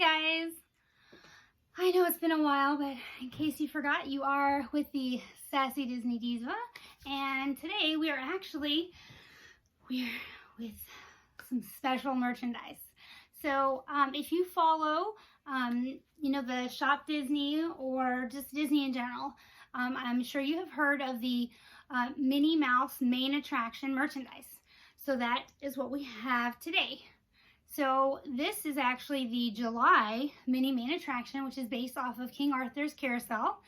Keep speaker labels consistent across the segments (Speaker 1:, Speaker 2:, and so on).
Speaker 1: guys. I know it's been a while, but in case you forgot, you are with the Sassy Disney Diva, and today we're with some special merchandise. So if you follow, the Shop Disney or just Disney in general, I'm sure you have heard of the Minnie Mouse main attraction merchandise. So that is what we have today. So this is actually the July Minnie main attraction, which is based off of King Arthur's Carousel.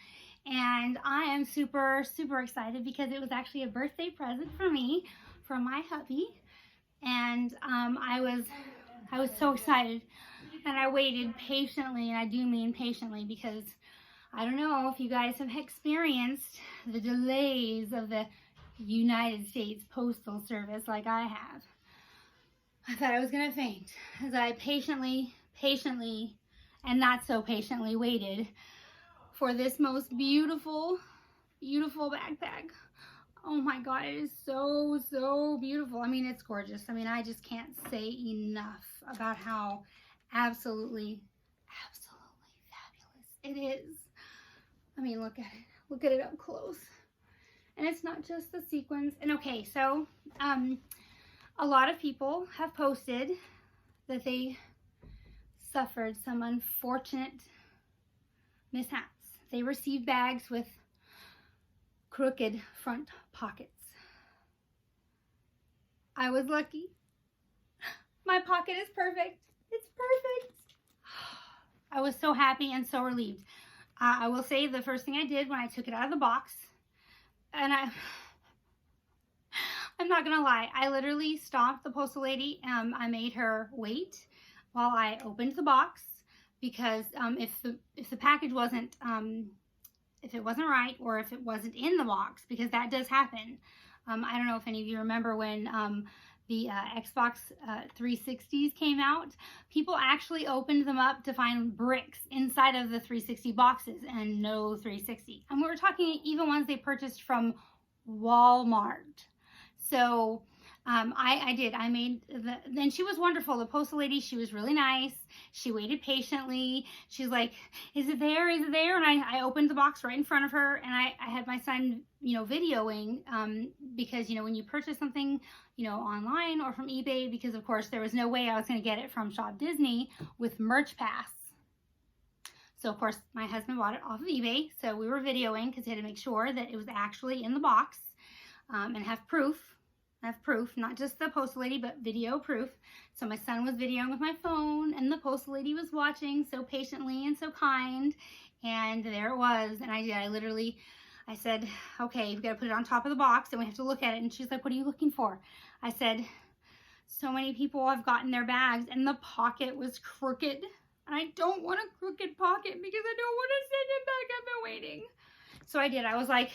Speaker 1: And I am super, super excited because it was actually a birthday present for me from my hubby. And I was so excited, and I waited patiently, and I do mean patiently, because I don't know if you guys have experienced the delays of the United States Postal Service like I have. I thought I was gonna faint as I patiently, and not so patiently waited for this most beautiful, beautiful backpack. Oh my God, it is so, so beautiful. I mean, it's gorgeous. I mean, I just can't say enough about how absolutely fabulous it is. I mean, look at it. Look at it up close. And it's not just the sequins. And okay, so, a lot of people have posted that they suffered some unfortunate mishaps. They received bags with crooked front pockets. I was lucky. My pocket is perfect. It's perfect. I was so happy and so relieved. I will say the first thing I did when I took it out of the box, and I'm not gonna lie, I literally stopped the postal lady. I made her wait while I opened the box, because if the package wasn't if it wasn't right, or if it wasn't in the box, because that does happen. I don't know if any of you remember when the Xbox 360s came out. People actually opened them up to find bricks inside of the 360 boxes, and no 360. And we were talking even ones they purchased from Walmart. So I did. I made then she was wonderful. The postal lady, she was really nice. She waited patiently. She's like, is it there? Is it there? And I opened the box right in front of her, and I had my son, videoing, because, when you purchase something, online or from eBay, because of course there was no way I was going to get it from Shop Disney with Merch Pass. So of course my husband bought it off of eBay. So we were videoing because he had to make sure that it was actually in the box, and have proof. Not just the postal lady, but video proof. So my son was videoing with my phone, and the postal lady was watching so patiently and so kind. And there it was. And I said, okay, we've got to put it on top of the box, and we have to look at it. And she's like, what are you looking for? I said, so many people have gotten their bags, and the pocket was crooked. And I don't want a crooked pocket because I don't want to send it back. I've been waiting. So I did. I was like,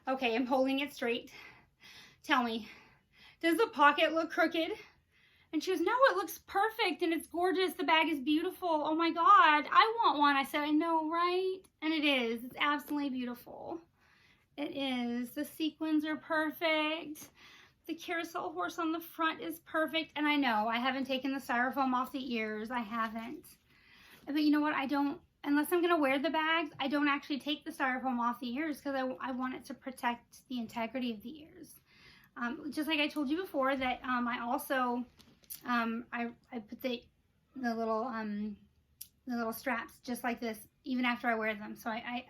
Speaker 1: okay, I'm holding it straight. Tell me, does the pocket look crooked? And she goes, no, it looks perfect, and it's gorgeous. The bag is beautiful. Oh my God, I want one. I said, I know, right? And it is. It's absolutely beautiful. It is. The sequins are perfect. The carousel horse on the front is perfect. And I know I haven't taken the styrofoam off the ears. I haven't. But you know what? Unless I'm going to wear the bags, I don't actually take the styrofoam off the ears, because I want it to protect the integrity of the ears. Just like I told you before, that I also I put the little straps just like this even after I wear them. So I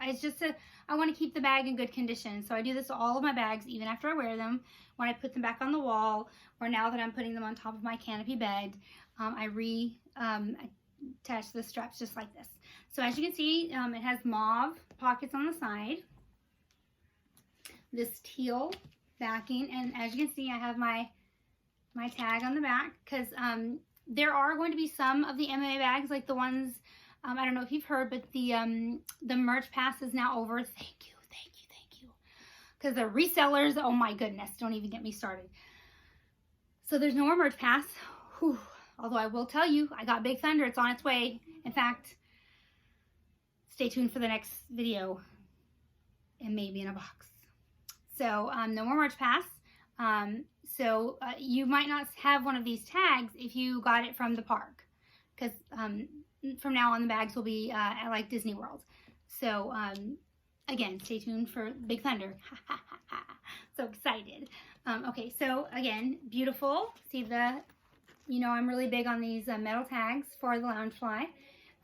Speaker 1: want to keep the bag in good condition. So I do this to all of my bags even after I wear them. When I put them back on the wall, or now that I'm putting them on top of my canopy bed, I attach the straps just like this. So as you can see, it has mauve pockets on the side, this teal backing, and as you can see, I have my tag on the back, because there are going to be some of the MMA bags, like the ones, I don't know if you've heard, but the Merch Pass is now over. Thank you, because the resellers, oh my goodness, don't even get me started. So there's no more Merch Pass. Whew. Although I will tell you, I got Big Thunder. It's on its way. In fact, stay tuned for the next video. It may be in a box. So no more Merch Pass. So you might not have one of these tags if you got it from the park, because from now on, the bags will be at like Disney World. So, again, stay tuned for Big Thunder. So excited. Okay, so again, beautiful. See I'm really big on these metal tags for the Loungefly.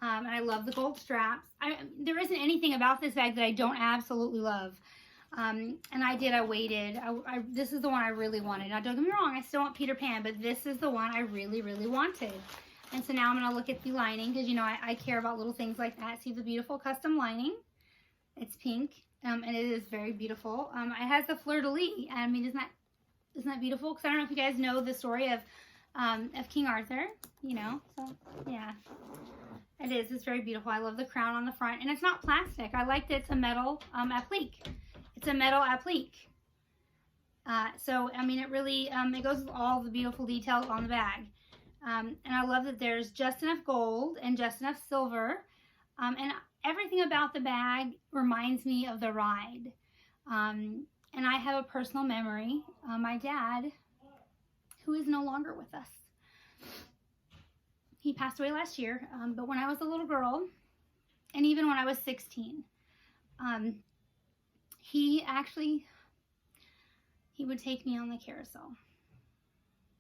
Speaker 1: And I love the gold straps. There isn't anything about this bag that I don't absolutely love. And I waited. This is the one I really wanted. Now, don't get me wrong, I still want Peter Pan, but this is the one I really, really wanted. And so now I'm going to look at the lining, because, I care about little things like that. See the beautiful custom lining? It's pink, and it is very beautiful. It has the fleur-de-lis. I mean, isn't that beautiful? Because I don't know if you guys know the story of King Arthur, so, yeah. It is. It's very beautiful. I love the crown on the front, and it's not plastic. I like that it's a metal applique. It's a metal applique. So, I mean, it really, it goes with all the beautiful details on the bag. And I love that there's just enough gold and just enough silver. And everything about the bag reminds me of the ride. And I have a personal memory. My dad, who is no longer with us, he passed away last year. But when I was a little girl, and even when I was 16, he would take me on the carousel.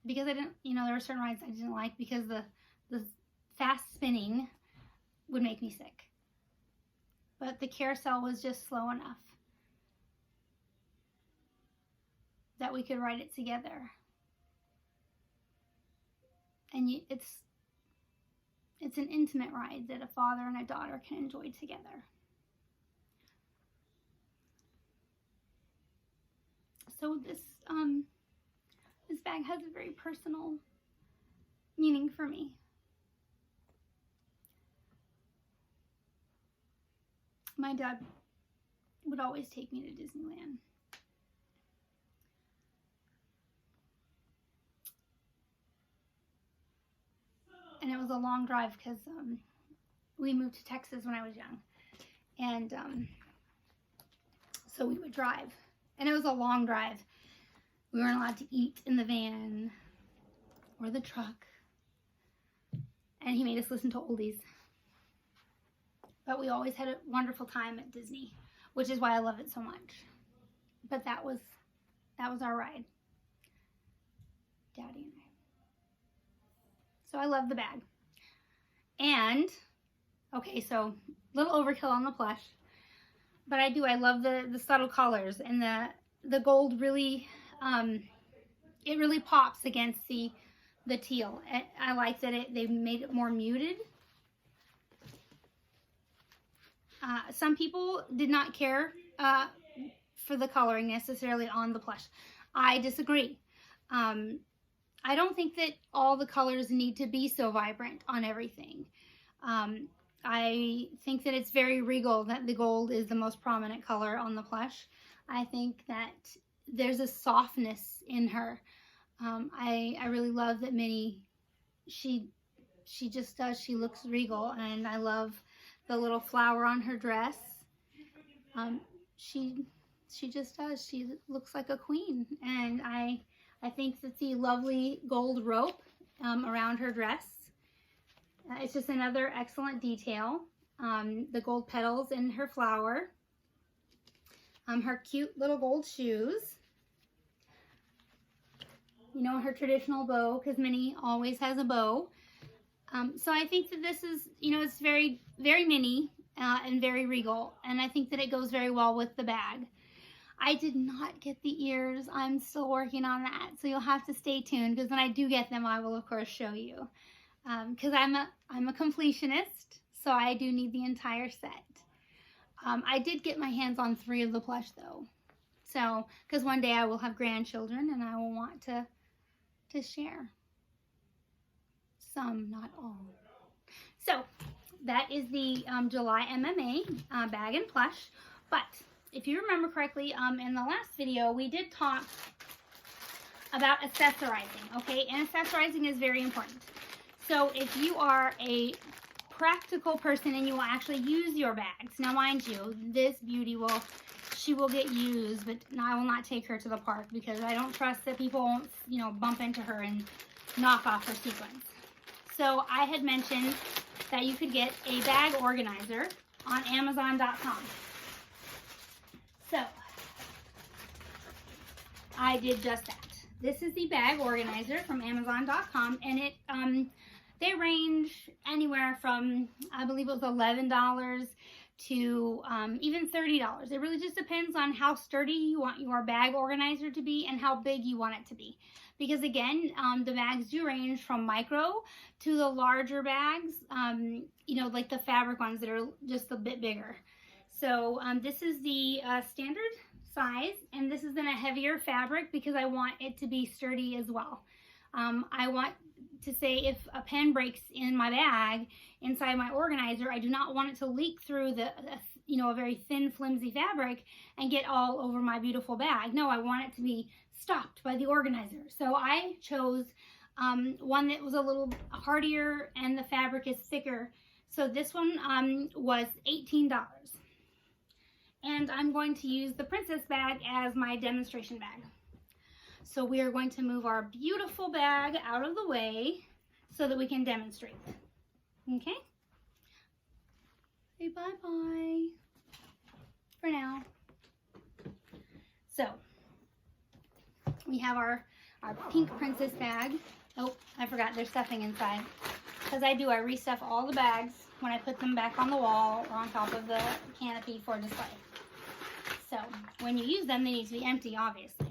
Speaker 1: Because I didn't, there were certain rides I didn't like because the fast spinning would make me sick. But the carousel was just slow enough that we could ride it together. And it's an intimate ride that a father and a daughter can enjoy together. So this bag has a very personal meaning for me. My dad would always take me to Disneyland. And it was a long drive because we moved to Texas when I was young. And so we would drive. And it was a long drive. We weren't allowed to eat in the van or the truck. And he made us listen to oldies. But we always had a wonderful time at Disney, which is why I love it so much. But that was our ride, Daddy and I. So I love the bag. And, okay, so little overkill on the plush. But I love the subtle colors, and the gold really, it really pops against the teal. I like that they made it more muted. Some people did not care for the coloring necessarily on the plush. I disagree. I don't think that all the colors need to be so vibrant on everything. I think that it's very regal that the gold is the most prominent color on the plush. I think that there's a softness in her. I really love that Minnie, she just does, she looks regal, and I love the little flower on her dress. She just does, she looks like a queen, and I think that the lovely gold rope around her dress, it's just another excellent detail. The gold petals in her flower. Her cute little gold shoes. Her traditional bow, because Minnie always has a bow. So I think that this is, it's very, very Minnie and very regal. And I think that it goes very well with the bag. I did not get the ears. I'm still working on that. So you'll have to stay tuned, because when I do get them, I will, of course, show you. Because I'm a completionist, so I do need the entire set. I did get my hands on 3 of the plush, though. So, because one day I will have grandchildren, and I will want to share. Some, not all. So, that is the July MMA bag and plush. But, if you remember correctly, in the last video, we did talk about accessorizing, okay? And accessorizing is very important. So if you are a practical person and you will actually use your bags, now mind you, this beauty she will get used, but I will not take her to the park because I don't trust that people won't, bump into her and knock off her sequins. So I had mentioned that you could get a bag organizer on Amazon.com. So I did just that. This is the bag organizer from Amazon.com, and it they range anywhere from, I believe it was $11 to even $30. It really just depends on how sturdy you want your bag organizer to be and how big you want it to be. Because again, the bags do range from micro to the larger bags, you know, like the fabric ones that are just a bit bigger. So this is the standard size, and this is in a heavier fabric because I want it to be sturdy as well. I want to say if a pen breaks in my bag inside my organizer, I do not want it to leak through the, you know, a very thin, flimsy fabric and get all over my beautiful bag. No, I want it to be stopped by the organizer. So I chose one that was a little hardier and the fabric is thicker. So this one was $18. And I'm going to use the princess bag as my demonstration bag. So we are going to move our beautiful bag out of the way so that we can demonstrate. Okay? Say bye-bye for now. So we have our pink princess bag. Oh, I forgot there's stuffing inside. Because I restuff all the bags when I put them back on the wall or on top of the canopy for display. So when you use them, they need to be empty, obviously.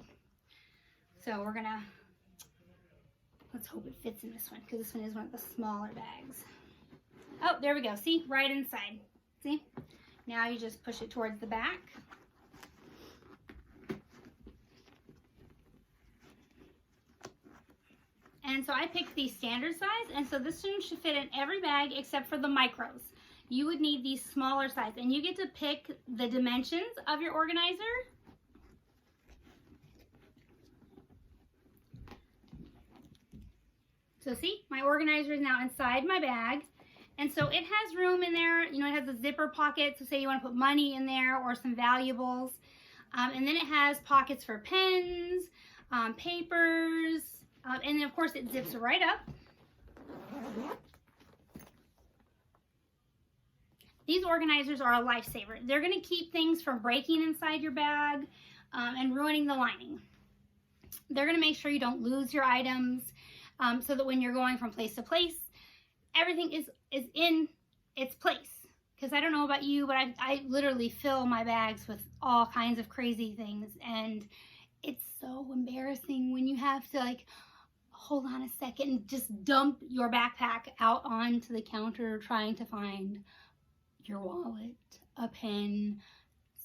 Speaker 1: So we're gonna, let's hope it fits in this one, because this one is one of the smaller bags. Oh, there we go. See, right inside. See? Now you just push it towards the back. And so I picked the standard size, and so this one should fit in every bag except for the micros. You would need these smaller size, and you get to pick the dimensions of your organizer. So see, my organizer is now inside my bag. And so it has room in there, you know, it has a zipper pocket. So say you want to put money in there or some valuables. And then it has pockets for pens, papers, and then of course it zips right up. These organizers are a lifesaver. They're going to keep things from breaking inside your bag and ruining the lining. They're going to make sure you don't lose your items. So that when you're going from place to place, everything is in its place. Because I don't know about you, but I literally fill my bags with all kinds of crazy things. And it's so embarrassing when you have to, like, hold on a second and just dump your backpack out onto the counter trying to find your wallet, a pen,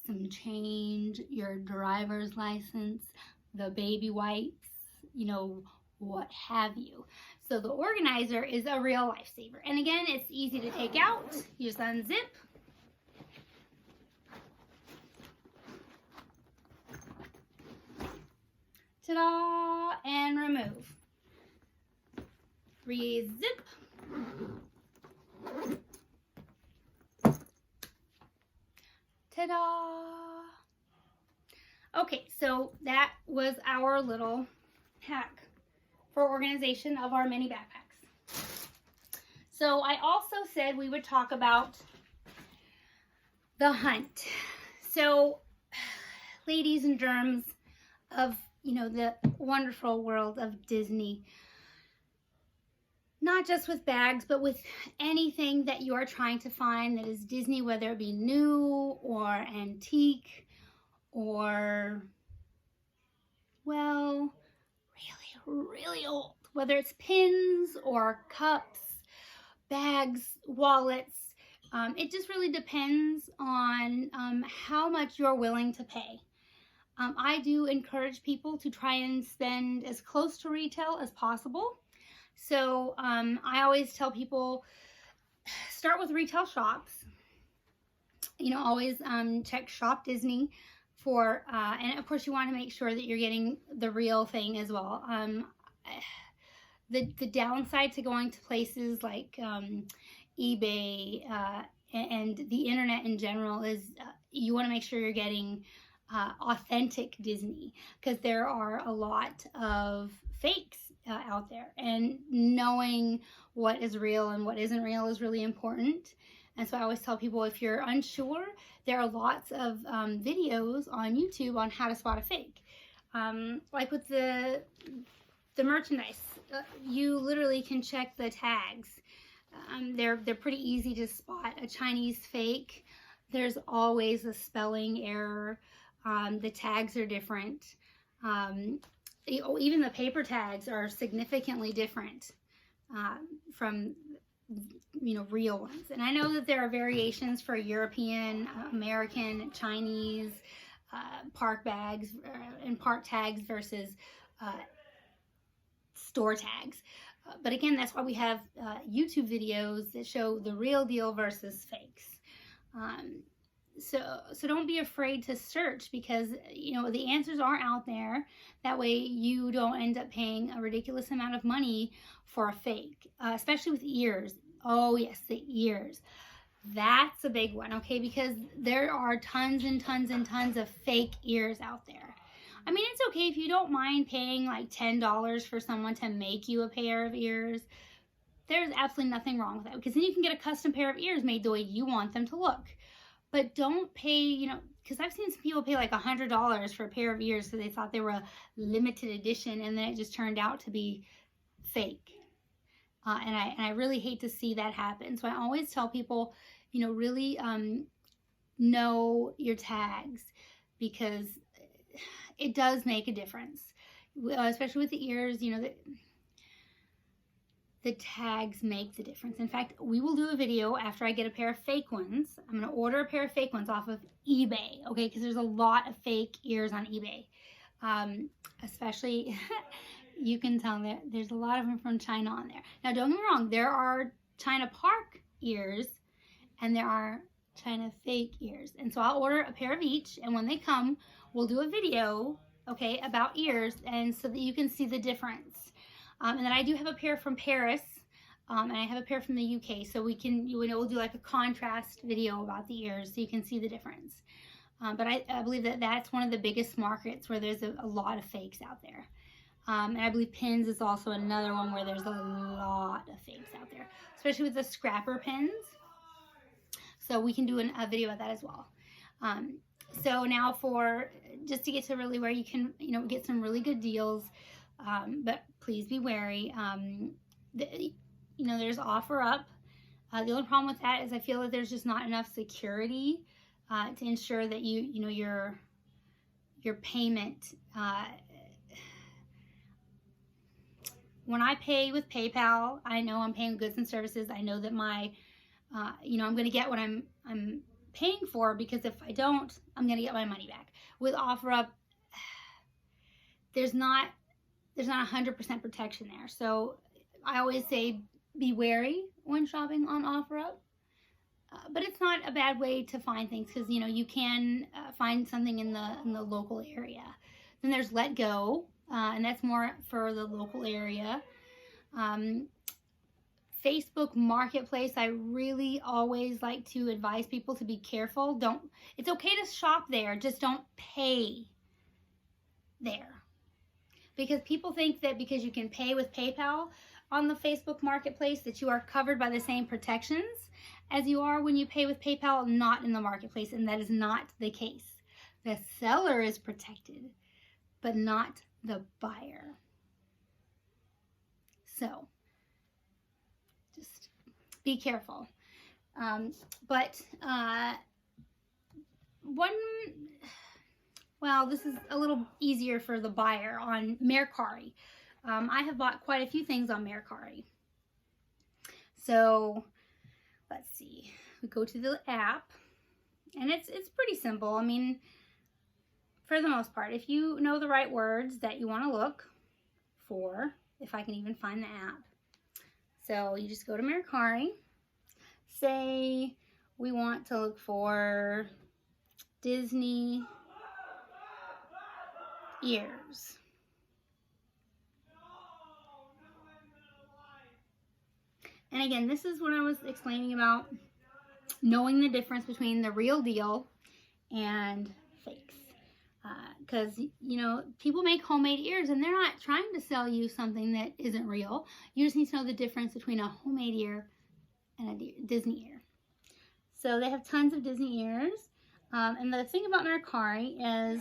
Speaker 1: some change, your driver's license, the baby wipes, you know, what have you. So the organizer is a real lifesaver. And again, it's easy to take out. You just unzip. Ta-da! And remove. Re-zip. Ta-da! Okay, so that was our little hack for organization of our mini backpacks. So I also said we would talk about the hunt. So ladies and germs of, you know, the wonderful world of Disney, not just with bags, but with anything that you are trying to find that is Disney, whether it be new or antique or, well, really old, whether it's pins or cups, bags, wallets. It just really depends on how much you're willing to pay. I do encourage people to try and spend as close to retail as possible. So I always tell people, start with retail shops. You know, always check Shop Disney for, and of course you want to make sure that you're getting the real thing as well. The downside to going to places like eBay and the internet in general is you want to make sure you're getting authentic Disney, because there are a lot of fakes out there, and knowing what is real and what isn't real is really important. And so I always tell people, if you're unsure, there are lots of videos on YouTube on how to spot a fake. Like with the merchandise, you literally can check the tags. They're pretty easy to spot a Chinese fake. There's always a spelling error. The tags are different. Even the paper tags are significantly different from real ones. And I know that there are variations for European, American, Chinese park bags and park tags versus store tags. But again, that's why we have YouTube videos that show the real deal versus fakes. So don't be afraid to search, because the answers are out there. That way you don't end up paying a ridiculous amount of money for a fake, especially with ears. Oh yes, the ears. That's a big one, okay? Because there are tons and tons and tons of fake ears out there. I mean, it's okay if you don't mind paying like $10 for someone to make you a pair of ears. There's absolutely nothing wrong with that, because then you can get a custom pair of ears made the way you want them to look. But don't pay, because I've seen some people pay like $100 for a pair of ears because they thought they were a limited edition, and then it just turned out to be fake. And I really hate to see that happen. So I always tell people, really know your tags, because it does make a difference, especially with the ears. The tags make the difference. In fact, we will do a video after I get a pair of fake ones. I'm going to order a pair of fake ones off of eBay, okay? Because there's a lot of fake ears on eBay. Especially, you can tell that there's a lot of them from China on there. Now, don't get me wrong. There are China park ears, and there are China fake ears. And so I'll order a pair of each, and when they come, we'll do a video, okay, about ears, and so that you can see the difference. And then I do have a pair from Paris, and I have a pair from the UK, so we'll do like a contrast video about the ears so you can see the difference. But I believe that that's one of the biggest markets where there's a lot of fakes out there. And I believe pins is also another one where there's a lot of fakes out there, especially with the scrapper pins. So we can do a video about that as well. So now just to get to really where you can, get some really good deals, but please be wary. There's OfferUp. The only problem with that is I feel that there's just not enough security to ensure that your payment. When I pay with PayPal, I know I'm paying goods and services. I know that I'm going to get what I'm paying for, because if I don't, I'm going to get my money back. With OfferUp, there's not 100% protection there. So I always say be wary when shopping on OfferUp. But it's not a bad way to find things, because you can find something in the local area. Then there's Let Go, and that's more for the local area. Facebook Marketplace, I really always like to advise people to be careful. It's okay to shop there, just don't pay there. Because people think that because you can pay with PayPal on the Facebook Marketplace that you are covered by the same protections as you are when you pay with PayPal not in the marketplace, and that is not the case. The seller is protected, but not the buyer. So, just be careful. This is a little easier for the buyer on Miracari. I have bought quite a few things on Miracari. So, let's see. We go to the app, and it's pretty simple. I mean, for the most part, if you know the right words that you want to look for, if I can even find the app. So, you just go to Miracari. Say we want to look for Disney ears. And again, this is what I was explaining about knowing the difference between the real deal and fakes. Because, you know, people make homemade ears and they're not trying to sell you something that isn't real. You just need to know the difference between a homemade ear and a Disney ear. So they have tons of Disney ears. And the thing about Miracari is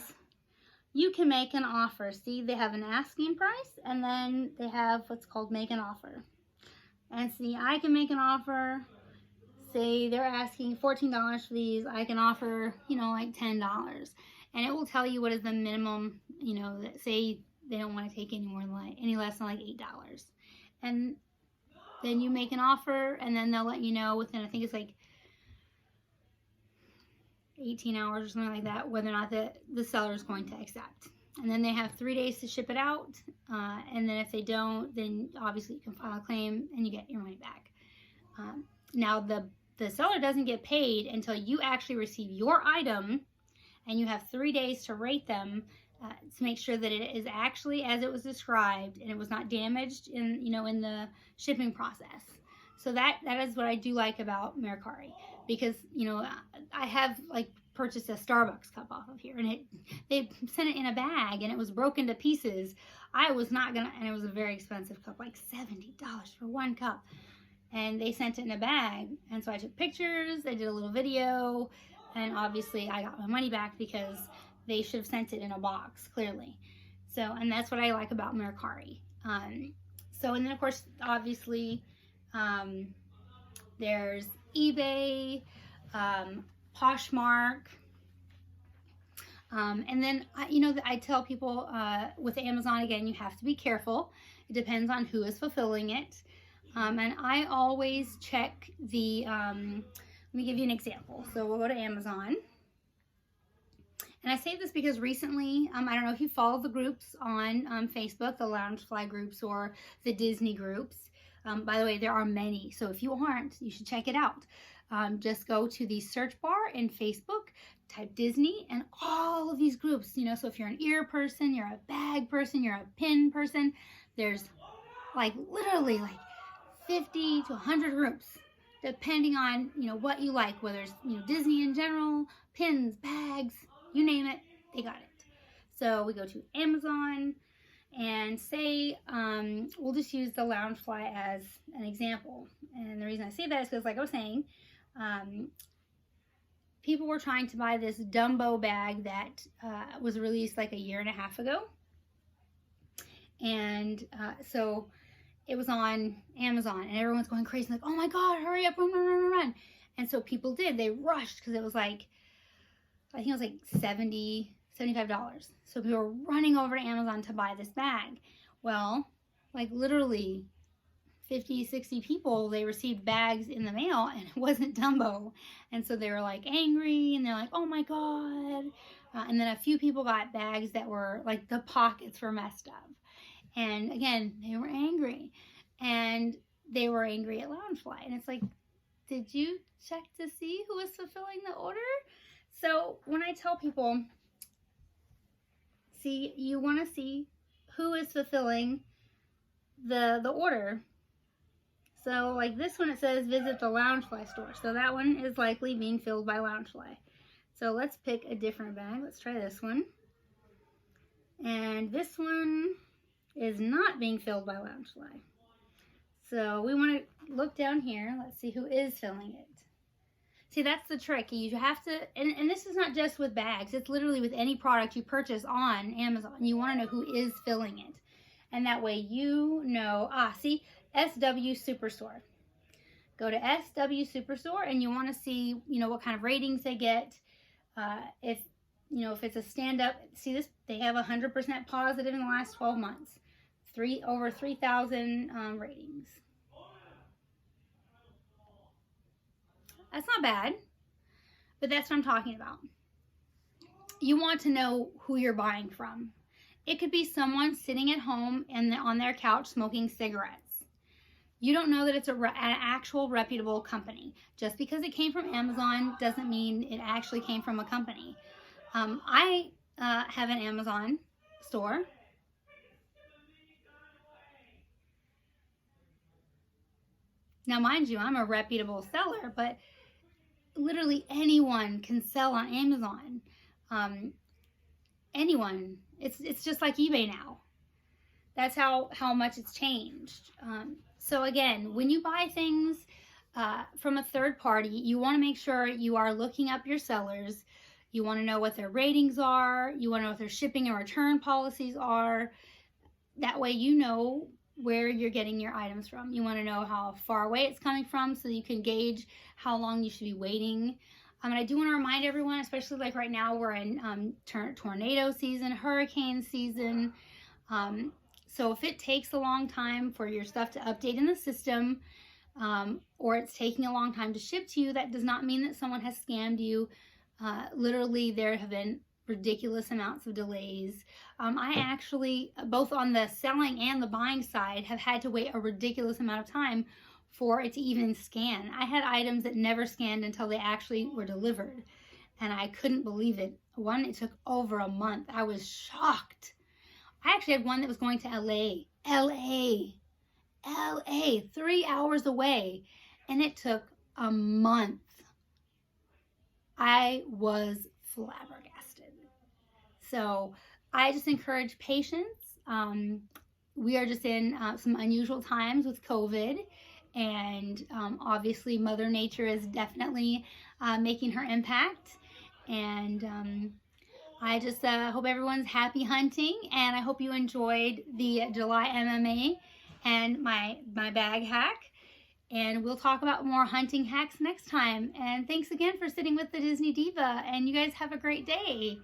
Speaker 1: you can make an offer. See, they have an asking price and then they have what's called make an offer. And see, I can make an offer. Say they're asking $14 for these. I can offer, you know, like $10. And it will tell you what is the minimum, you know, that say they don't want to take any more than like, any less than like $8. And then you make an offer and then they'll let you know within, I think it's like 18 hours or something like that, whether or not the seller is going to accept. And then they have 3 days to ship it out. And then if they don't, then obviously you can file a claim and you get your money back. Now the seller doesn't get paid until you actually receive your item, and you have 3 days to rate them to make sure that it is actually as it was described and it was not damaged in, you know, in the shipping process. So that is what I do like about Miracari, because, you know, I have like purchased a Starbucks cup off of here, and they sent it in a bag and it was broken to pieces. I was not gonna, and it was a very expensive cup, like $70 for one cup. And they sent it in a bag, and so I took pictures, I did a little video, and obviously I got my money back because they should have sent it in a box, clearly. So, and that's what I like about Miracari. So, and then of course, obviously, there's eBay, Poshmark, and then, you know, I tell people with Amazon, again, you have to be careful. It depends on who is fulfilling it. And I always check the, let me give you an example. So we'll go to Amazon. And I say this because recently, I don't know if you follow the groups on Facebook, the Loungefly groups or the Disney groups. By the way, there are many. So if you aren't, you should check it out. Just go to the search bar in Facebook, type Disney, and all of these groups, you know, so if you're an ear person, you're a bag person, you're a pin person, there's like literally like 50 to 100 groups, depending on, you know, what you like, whether it's, you know, Disney in general, pins, bags, you name it, they got it. So we go to Amazon and say, we'll just use the Loungefly as an example. And the reason I say that is because, like I was saying, people were trying to buy this Dumbo bag that was released like a year and a half ago. And so it was on Amazon and everyone's going crazy, like, oh my God, hurry up, run, run, run, run, run. And so people did, they rushed because it was like, I think it was like $75. So people were running over to Amazon to buy this bag. Well, like literally 50, 60 people, they received bags in the mail and it wasn't Dumbo. And so they were like angry and they're like, oh my God. And then a few people got bags that were like the pockets were messed up. And again, they were angry, and they were angry at Loungefly. And it's like, did you check to see who is fulfilling the order? So when I tell people, see, you want to see who is fulfilling the order. So like this one, it says visit the Loungefly store. So that one is likely being filled by Loungefly. So let's pick a different bag. Let's try this one. And this one is not being filled by Loungefly. So we want to look down here. Let's see who is filling it. See, that's the trick. You have to, and this is not just with bags. It's literally with any product you purchase on Amazon. You want to know who is filling it. And that way you know, see, SW Superstore. Go to SW Superstore and you want to see, you know, what kind of ratings they get. If, you know, if it's a stand-up, see this, they have 100% positive in the last 12 months. Over 3,000 ratings. That's not bad, but that's what I'm talking about. You want to know who you're buying from. It could be someone sitting at home and on their couch smoking cigarettes. You don't know that it's an actual reputable company. Just because it came from Amazon doesn't mean it actually came from a company. I have an Amazon store. Now, mind you, I'm a reputable seller, but literally anyone can sell on Amazon. anyone. It's just like eBay now. That's how much it's changed. So again, when you buy things from a third party, you want to make sure you are looking up your sellers. You want to know what their ratings are. You want to know what their shipping and return policies are. That way you know where you're getting your items from. You want to know how far away it's coming from so you can gauge how long you should be waiting. And I do want to remind everyone, especially like right now, we're in tornado season, hurricane season. So if it takes a long time for your stuff to update in the system, or it's taking a long time to ship to you, that does not mean that someone has scammed you. Literally, there have been ridiculous amounts of delays. I actually, both on the selling and the buying side, have had to wait a ridiculous amount of time for it to even scan. I had items that never scanned until they actually were delivered, and I couldn't believe it. One, it took over a month. I was shocked. I actually had one that was going to LA, 3 hours away, and it took a month. I was flabbergasted. So I just encourage patience. We are just in some unusual times with COVID, and obviously Mother Nature is definitely making her impact. And I just hope everyone's happy hunting, and I hope you enjoyed the July MMA and my bag hack. And we'll talk about more hunting hacks next time. And thanks again for sitting with the Disney Diva, and you guys have a great day.